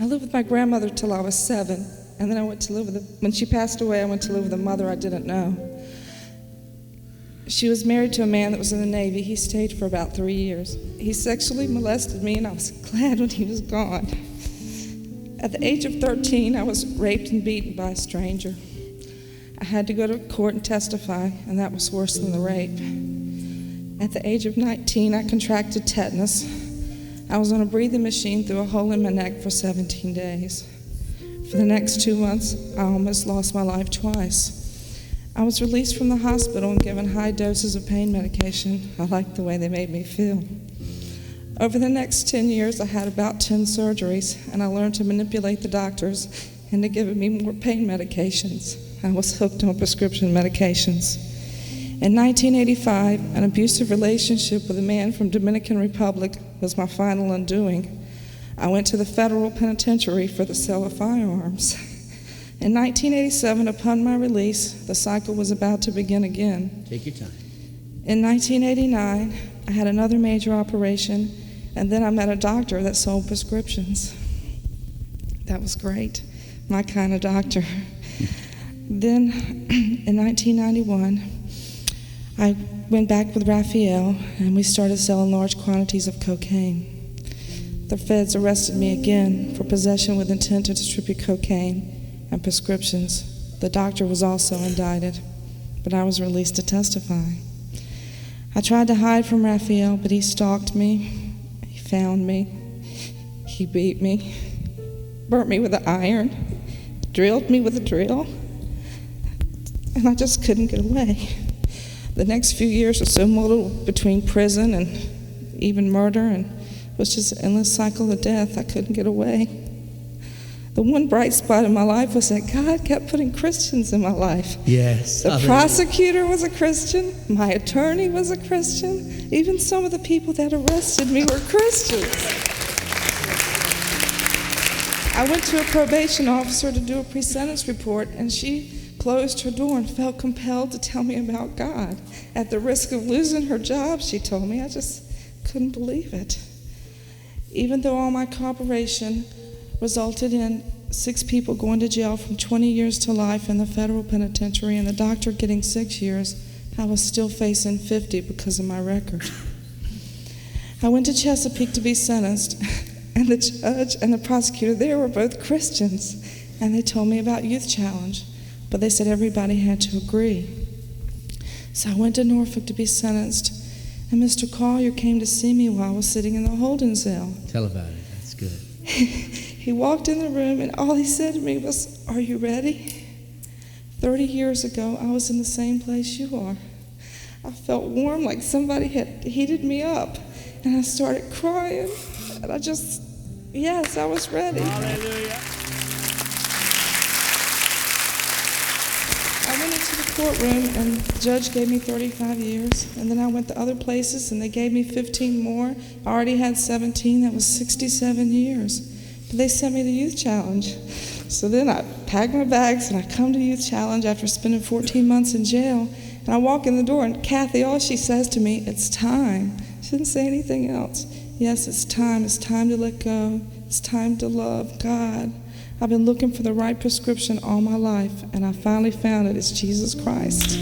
lived with my grandmother till I was 7, and then I went to live with when she passed away, I went to live with a mother I didn't know. She was married to a man that was in the Navy. He stayed for about 3 years. He sexually molested me, and I was glad when he was gone. At the age of 13, I was raped and beaten by a stranger. I had to go to court and testify, and that was worse than the rape. At the age of 19, I contracted tetanus. I was on a breathing machine through a hole in my neck for 17 days. For the next 2 months, I almost lost my life twice. I was released from the hospital and given high doses of pain medication. I liked the way they made me feel. Over the next 10 years, I had about 10 surgeries, and I learned to manipulate the doctors into giving me more pain medications. I was hooked on prescription medications. In 1985, an abusive relationship with a man from Dominican Republic was my final undoing. I went to the federal penitentiary for the sale of firearms. In 1987, upon my release, the cycle was about to begin again. Take your time. In 1989, I had another major operation, and then I met a doctor that sold prescriptions. That was great, my kind of doctor. Then, in 1991, I went back with Raphael, and we started selling large quantities of cocaine. The feds arrested me again for possession with intent to distribute cocaine and prescriptions. The doctor was also indicted, but I was released to testify. I tried to hide from Raphael, but he stalked me, he found me, he beat me, burnt me with an iron, drilled me with a drill, and I just couldn't get away. The next few years were so muddled between prison and even murder, and it was just an endless cycle of death. I couldn't get away. The one bright spot in my life was that God kept putting Christians in my life. Yes. The prosecutor was a Christian. My attorney was a Christian. Even some of the people that arrested me were Christians. I went to a probation officer to do a pre-sentence report, and she closed her door and felt compelled to tell me about God. At the risk of losing her job, she told me. I just couldn't believe it. Even though all my cooperation resulted in 6 people going to jail from 20 years to life in the federal penitentiary and the doctor getting 6 years, I was still facing 50 because of my record. I went to Chesapeake to be sentenced, and the judge and the prosecutor there were both Christians, and they told me about Youth Challenge, but they said everybody had to agree. So I went to Norfolk to be sentenced, and Mr. Collier came to see me while I was sitting in the holding cell. Tell about it. That's good. He walked in the room, and all he said to me was, "Are you ready? 30 years ago, I was in the same place you are." I felt warm, like somebody had heated me up, and I started crying, and yes, I was ready. Hallelujah. I went into the courtroom, and the judge gave me 35 years, and then I went to other places, and they gave me 15 more. I already had 17. That was 67 years. But they sent me to Youth Challenge. So then I packed my bags, and I come to Youth Challenge after spending 14 months in jail, and I walk in the door, and Kathy, all she says to me, "It's time." She didn't say anything else. Yes, it's time. It's time to let go. It's time to love God. I've been looking for the right prescription all my life, and I finally found it. It's Jesus Christ.